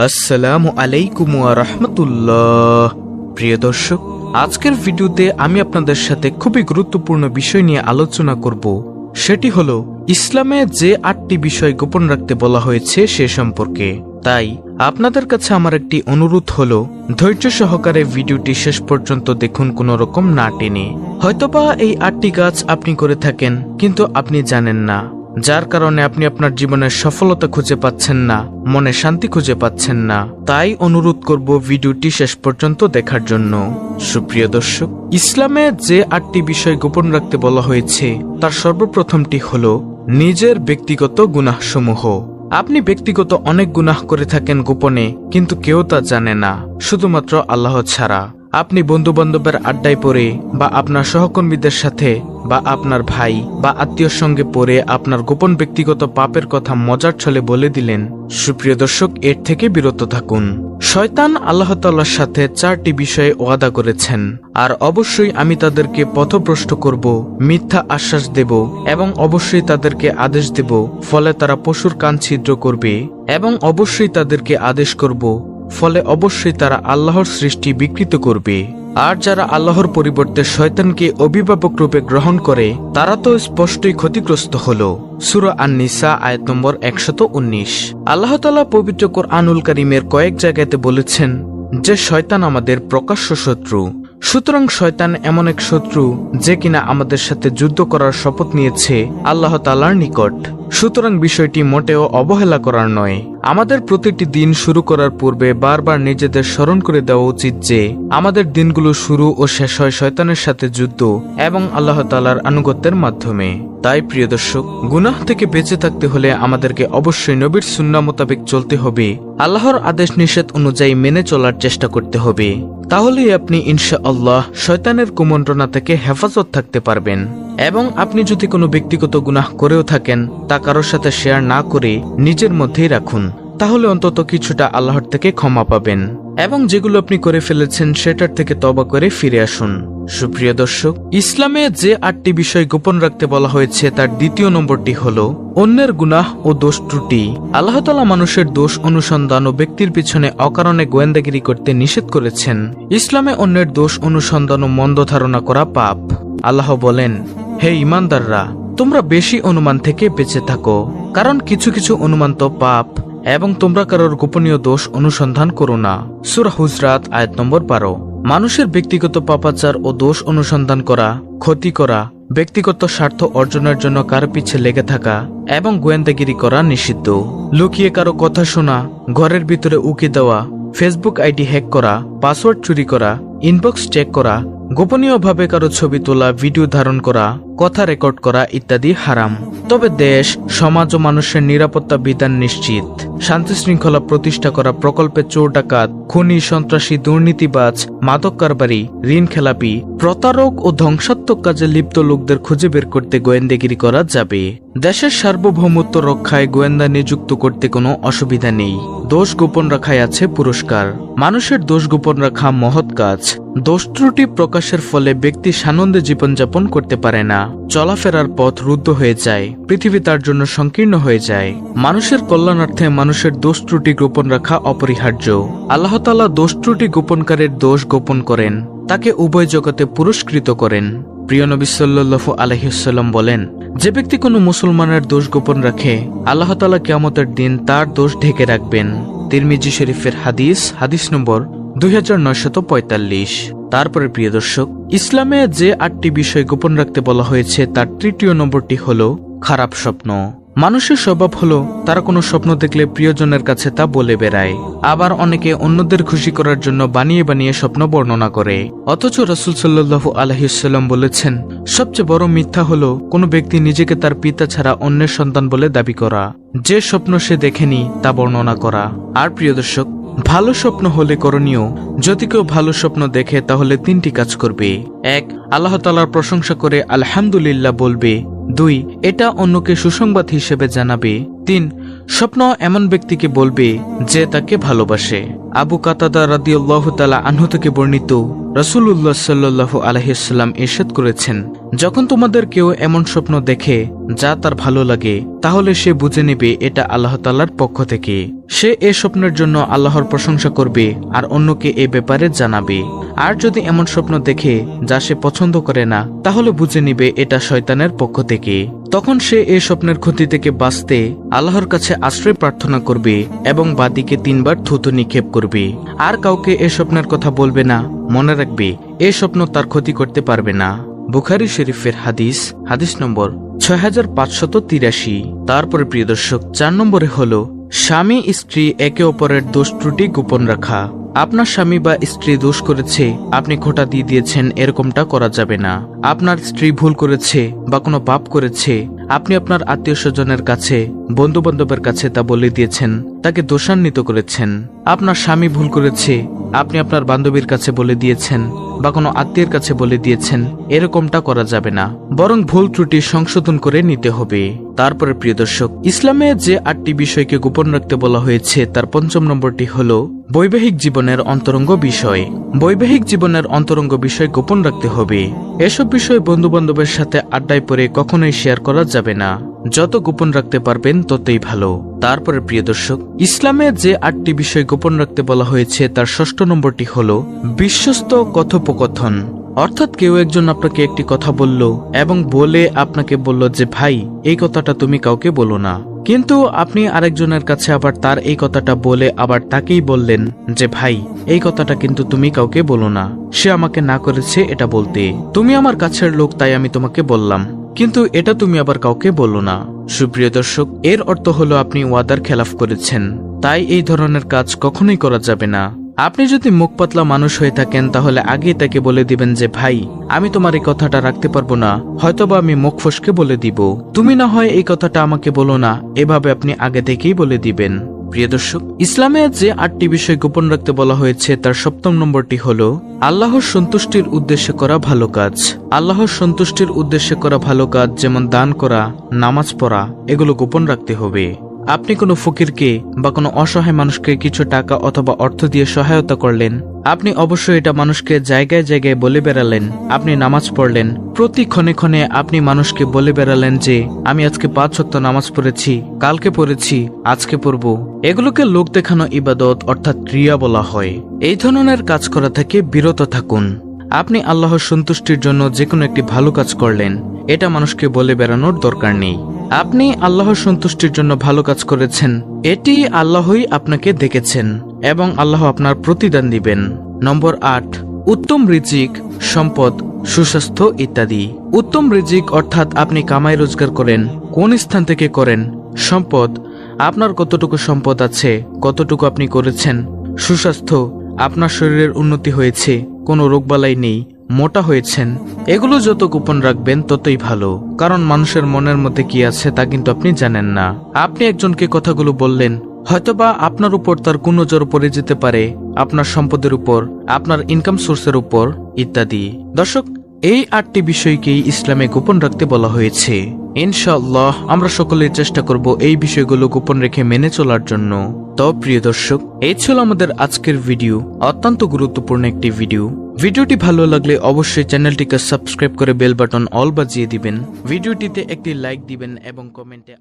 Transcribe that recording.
আসসালামু আলাইকুম ওয়া রাহমাতুল্লাহ। প্রিয় দর্শক, আজকের ভিডিওতে আমি আপনাদের সাথে খুবই গুরুত্বপূর্ণ বিষয় নিয়ে আলোচনা করব। সেটি হলো ইসলামে যে 8টি বিষয় গোপন রাখতে বলা হয়েছে সে সম্পর্কে। তাই আপনাদের কাছে আমার একটি অনুরোধ হলো, ধৈর্য সহকারে ভিডিওটি শেষ পর্যন্ত দেখুন, কোনো রকম না টেনে। হয়তোবা এই 8টি কাজ আপনি করে থাকেন কিন্তু আপনি জানেন না, যার কারণে আপনি আপনার জীবনের সফলতা খুঁজে পাচ্ছেন না, মনে শান্তি খুঁজে পাচ্ছেন না। তাই অনুরোধ করব ভিডিওটি শেষ পর্যন্ত দেখার জন্য। সুপ্রিয় দর্শক, ইসলামে যে 8টি বিষয় গোপন রাখতে বলা হয়েছে তার সর্বপ্রথমটি হলো নিজের ব্যক্তিগত গুনাহসমূহ। আপনি ব্যক্তিগত অনেক গুনাহ করে থাকেন গোপনে, কিন্তু কেউ তা জানে না, শুধুমাত্র আল্লাহ ছাড়া। আপনি বন্ধু বান্ধবের আড্ডায় পড়ে বা আপনার সহকর্মীদের সাথে বা আপনার ভাই বা আত্মীয়র সঙ্গে পড়ে আপনার গোপন ব্যক্তিগত পাপের কথা মজার ছলে বলে দিলেন। সুপ্রিয় দর্শক, এর থেকে বিরত থাকুন। শয়তান আল্লাহ তাআলার সাথে 4টি বিষয়ে ওয়াদা করেছেন, আর অবশ্যই আমি তাদেরকে পথভ্রষ্ট করব, মিথ্যা আশ্বাস দেব এবং অবশ্যই তাদেরকে আদেশ দেব, ফলে তারা পশুর কান ছিদ্র করবে, এবং অবশ্যই তাদেরকে আদেশ করব, ফলে অবশ্যই তারা আল্লাহর সৃষ্টি বিকৃত করবে। আর যারা আল্লাহর পরিবর্তে শয়তানকে অভিভাবক রূপে গ্রহণ করে তারা তো স্পষ্টই ক্ষতিগ্রস্ত হলো। সূরা আন-নিসা আয়াত নম্বর 119। আল্লাহ তাআলা পবিত্র কোরআনুল কারীমের কয়েক জায়গাতে বলেছেন যে শয়তান আমাদের প্রকাশ্য শত্রু। সুতরাং শয়তান এমন এক শত্রু যে কিনা আমাদের সাথে যুদ্ধ করার শপথ নিয়েছে আল্লাহ তাআলার নিকট। সুতরাং বিষয়টি মোটেও অবহেলা করার নয়। আমাদের প্রতিটি দিন শুরু করার পূর্বে বারবার নিজেদের স্মরণ করে দেওয়া উচিত যে আমাদের দিনগুলো শুরু ও শেষ হয় শয়তানের সাথে যুদ্ধ এবং আল্লাহ তাআলার আনুগত্যের মাধ্যমে। তাই প্রিয় দর্শক, গুনাহ থেকে বেঁচে থাকতে হলে আমাদেরকে অবশ্যই নবীর সুন্নাহ মোতাবেক চলতে হবে, আল্লাহর আদেশ নিষেধ অনুযায়ী মেনে চলার চেষ্টা করতে হবে। তাহলেই আপনি ইনশাআল্লাহ শয়তানের কুমন্ত্রণা থেকে হেফাজত থাকতে পারবেন। এবং আপনি যদি কোনো ব্যক্তিগত গুনাহ করেও থাকেন তা কারোর সাথে শেয়ার না করে নিজের মধ্যেই রাখুন, তাহলে অন্তত কিছুটা আল্লাহর থেকে ক্ষমা পাবেন। এবং যেগুলো আপনি করে ফেলেছেন সেটার থেকে তওবা করে ফিরে আসুন। সুপ্রিয় দর্শক, ইসলামে যে 8টি বিষয় গোপন রাখতে বলা হয়েছে তার দ্বিতীয় নম্বরটি হলো অন্যের গুনাহ ও দোষ ত্রুটি। আল্লাহ তাআলা মানুষের দোষ অনুসন্ধান ও ব্যক্তির পিছনে অকারণে গোয়েন্দাগিরি করতে নিষেধ করেছেন। ইসলামে অন্যের দোষ অনুসন্ধান ও মন্দ ধারণা করা পাপ। আল্লাহ বলেন, হে ঈমানদাররা, তোমরা বেশি অনুমান থেকে বেঁচে থাকো, কারণ কিছু কিছু অনুমান তো পাপ, এবং তোমরা কারোর গোপনীয় দোষ অনুসন্ধান করো না। সূরা হুজরাত আয়াত নম্বর 12। মানুষের ব্যক্তিগত পাপাচার ও দোষ অনুসন্ধান করা, ক্ষতি করা, ব্যক্তিগত স্বার্থ অর্জনের জন্য কারো পিছে লেগে থাকা এবং গোয়েন্দাগিরি করা নিষিদ্ধ। লুকিয়ে কারো কথা শোনা, ঘরের ভিতরে উকি দেওয়া, ফেসবুক আইডি হ্যাক করা, পাসওয়ার্ড চুরি করা, ইনবক্স চেক করা, গোপনীয়ভাবে কারো ছবি তোলা, ভিডিও ধারণ করা, কথা রেকর্ড করা ইত্যাদি হারাম। তবে দেশ, সমাজ ও মানুষের নিরাপত্তা বিধান নিশ্চিত। শান্তি শৃঙ্খলা প্রতিষ্ঠা করা প্রকল্পে চোর ডাকাত, খুনি, সন্ত্রাসী, দুর্নীতিবাজ, মাদক কারবারি, ঋণ খেলাপি, প্রতারক ও ধ্বংসাত্মক কাজে লিপ্ত লোকদের খুঁজে বের করতে গোয়েন্দাগিরি করা যাবে। দেশের সার্বভৌমত্ব রক্ষায় গোয়েন্দা নিযুক্ত করতে কোনো অসুবিধা নেই। দোষ গোপন রাখায় আছে পুরস্কার। মানুষের দোষ গোপন রাখা মহৎ কাজ। দোষ ত্রুটি প্রকাশের ফলে ব্যক্তি সানন্দে জীবনযাপন করতে পারে না, চলাফেরার পথ রুদ্ধ হয়ে যায়, পৃথিবী তার জন্য সংকীর্ণ হয়ে যায়। মানুষের কল্যাণার্থে মানুষের দোষ ত্রুটি গোপন রাখা অপরিহার্য। আল্লাহ তাআলা দোষ ত্রুটি গোপনকারীর দোষ গোপন করেন, তাকে উভয় জগতে পুরস্কৃত করেন। প্রিয় নবী সাল্লাল্লাহু আলাইহি ওয়াসাল্লাম বলেন, যে ব্যক্তি কোনো মুসলমানের দোষ গোপন রাখে আল্লাহ তাআলা কিয়ামতের দিন তার দোষ ঢেকে রাখবেন। তিরমিজি শরীফের হাদিস, হাদিস নম্বর 2945। তারপরে প্রিয় দর্শক, ইসলামে যে 8টি বিষয় গোপন রাখতে বলা হয়েছে তার তৃতীয় নম্বরটি হলো খারাপ স্বপ্ন। মানুষের স্বভাব হলো তারা কোনো স্বপ্ন দেখলে প্রিয়জনের কাছে তা বলে বেড়ায়। আবার অনেকে অন্যদের খুশি করার জন্য বানিয়ে বানিয়ে স্বপ্ন বর্ণনা করে। অথচ রাসূল সাল্লাল্লাহু আলাইহি ওয়াসাল্লাম বলেছেন, সবচেয়ে বড় মিথ্যা হলো কোনো ব্যক্তি নিজেকে তার পিতা ছাড়া অন্যের সন্তান বলে দাবি করা, যে স্বপ্ন সে দেখেনি তা বর্ণনা করা। আর প্রিয় দর্শক, ভালো স্বপ্ন হলে করণীয়, যদি কেউ ভালো স্বপ্ন দেখে তাহলে 3টি কাজ করবে। 1. আল্লাহ তাআলার প্রশংসা করে আলহামদুলিল্লাহ বলবে। 2. এটা অন্যকে সুসংবাদ হিসেবে জানাবে। 3. স্বপ্ন এমন ব্যক্তিকে বলবে যে তাকে ভালোবাসে। আবু কাতাদা রাদিয়াল্লাহু তাআলা আনহু থেকে বর্ণিত, রাসূলুল্লাহ সাল্লাল্লাহু আলাইহি ওয়াসাল্লাম ইরশাদ করেছেন, যখন তোমাদের কেউ এমন স্বপ্ন দেখে যা তার ভালো লাগে, তাহলে সে বুঝে নেবে এটা আল্লাহ তাআলার পক্ষ থেকে। সে এ স্বপ্নের জন্য আল্লাহর প্রশংসা করবে আর অন্যকে এ ব্যাপারে জানাবে। আর যদি এমন স্বপ্ন দেখে যা সে পছন্দ করে না, তাহলে বুঝে নিবে এটা শয়তানের পক্ষ থেকে। তখন সে এই স্বপ্নের ক্ষতি থেকে বাঁচতে আল্লাহর কাছে আশ্রয় প্রার্থনা করবে এবং বাদিকে 3 বার থুতু নিক্ষেপ করবে। আর কাউকে এ স্বপ্নের কথা বলবে না। মনে রাখবে, এ স্বপ্ন তার ক্ষতি করতে পারবে না। বুখারী শরীফের হাদিস নম্বর 6583। তারপরে প্রিয় দর্শক, 4 নম্বরে হলো স্বামী স্ত্রী একে অপরের দোষ ত্রুটি গোপন রাখা। আপনার স্বামী বা স্ত্রী দোষ করেছে, আপনি খোঁটা দিয়ে দিয়েছেন, এরকমটা করা যাবে না। আপনার স্ত্রী ভুল করেছে বা কোনো পাপ করেছে, আপনি আপনার আত্মীয় স্বজনের কাছে, বন্ধু বান্ধবের কাছে তা বলে দিয়েছেন, তাকে দোষান্বিত করেছেন। আপনার স্বামী ভুল করেছে, আপনি আপনার বান্ধবীর কাছে বলে দিয়েছেন বা কোনো আত্মীয়ের কাছে বলে দিয়েছেন, এরকমটা করা যাবে না। বরং ভুল ত্রুটি সংশোধন করে নিতে হবে। তারপরে প্রিয় দর্শক, ইসলামে যে 8টি বিষয়কে গোপন রাখতে বলা হয়েছে তার 5ম নম্বরটি হলো বৈবাহিক জীবনের অন্তরঙ্গ বিষয়। বৈবাহিক জীবনের অন্তরঙ্গ বিষয় গোপন রাখতে হবে। এসব বিষয় বন্ধু বান্ধবের সাথে আড্ডায় পড়ে কখনোই শেয়ার করা যাবে না। যত গোপন রাখতে পারবেন ততই ভালো। তারপরে প্রিয় দর্শক, ইসলামে যে 8টি বিষয় গোপন রাখতে বলা হয়েছে তার 6ষ্ঠ নম্বরটি হলো বিশ্বস্ত কথোপকথন। অর্থাৎ কেউ একজন আপনাকে একটি কথা বলল এবং বলে আপনাকে বলল যে ভাই, এই কথাটা তুমি কাউকে বলো না। কিন্তু আপনি আরেকজনের কাছে আবার তার এই কথাটা বলে আবার তাকেই বললেন যে ভাই, এই কথাটা কিন্তু তুমি কাউকে বলো না, সে আমাকে না করেছে এটা বলতে, তুমি আমার কাছের লোক তাই আমি তোমাকে বললাম, কিন্তু এটা তুমি আবার কাউকে বলো না। সুপ্রিয় দর্শক, এর অর্থ হলো আপনি ওয়াদার খেলাফ করেছেন। তাই এই ধরনের কাজ কখনোই করা যাবে না। আপনি যদি মুখ পাতলা মানুষ হয়ে থাকেন, তাহলে আগেই তাকে বলে দিবেন যে ভাই, আমি তোমার এই কথাটা রাখতে পারবো না, হয়তোবা আমি মুখ ফসকে বলে দিব, তুমি না হয় এই কথাটা আমাকে বলো না। এভাবে আপনি আগে থেকেই বলে দিবেন। প্রিয় দর্শক, ইসলামে যে 8টি বিষয় গোপন রাখতে বলা হয়েছে তার 7ম নম্বরটি হলো আল্লাহর সন্তুষ্টির উদ্দেশ্যে করা ভালো কাজ। আল্লাহর সন্তুষ্টির উদ্দেশ্যে করা ভালো কাজ যেমন দান করা, নামাজ পড়া, এগুলো গোপন রাখতে হবে। আপনি কোনো ফকিরকে বা কোনো অসহায় মানুষকে কিছু টাকা অথবা অর্থ দিয়ে সহায়তা করলেন, আপনি অবশ্যই এটা মানুষকে জায়গায় জায়গায় বলে বেড়ালেন। আপনি নামাজ পড়লেন, প্রতি ক্ষণে ক্ষণে আপনি মানুষকে বলে বেড়ালেন যে আমি আজকে 5 ওয়াক্ত নামাজ পড়েছি, কালকে পড়েছি, আজকে পড়ব। এগুলোকে লোক দেখানো ইবাদত অর্থাৎ ক্রিয়া বলা হয়। এই ধরনের কাজ করা থেকে বিরত থাকুন। আপনি আল্লাহর সন্তুষ্টির জন্য যে কোনো একটি ভালো কাজ করলেন, এটা মানুষকে বলে বেড়ানোর দরকার নেই। আপনি আল্লাহর সন্তুষ্টির জন্য ভালো কাজ করেছেন, এটি আল্লাহই আপনাকে দেখেছেন এবং আল্লাহ আপনার প্রতিদান দিবেন। নম্বর 8, উত্তম রিজিক, সম্পদ, সুস্বাস্থ্য ইত্যাদি। উত্তম রিজিক অর্থাৎ আপনি কামাই রোজগার করেন, কোন স্থান থেকে করেন। সম্পদ, আপনার কতটুকু সম্পদ আছে, কতটুকু আপনি করেছেন। সুস্বাস্থ্য, আপনার শরীরের উন্নতি হয়েছে, কোনো রোগবালাই নেই, মোটা হয়েছেন। এগুলো যত গোপন রাখবেন ততই ভালো, কারণ মানুষের মনের মধ্যে কি আছে তা কিন্তু আপনি জানেন না। আপনি একজনকে কথাগুলো বললেন, হয়তোবা আপনার উপর তার কোন নজর পড়ে যেতে পারে, আপনার সম্পদের উপর, আপনার ইনকাম সোর্সের উপর ইত্যাদি। দর্শক, এই 8টি বিষয়কেই ইসলামে গোপন রাখতে বলা হয়েছে। ইনশাআল্লাহ আমরা সকলেই চেষ্টা করব এই বিষয়গুলো গোপন রেখে মেনে চলার জন্য। তো প্রিয় দর্শক, এই ছিল আমাদের আজকের ভিডিও, অত্যন্ত গুরুত্বপূর্ণ একটি ভিডিও। ভিডিওটি ভালো লাগলে অবশ্যই চ্যানেলটিকে সাবস্ক্রাইব করে বেল বাটন অল বাজিয়ে দিবেন। ভিডিওটিতে একটি লাইক দিবেন এবং কমেন্টে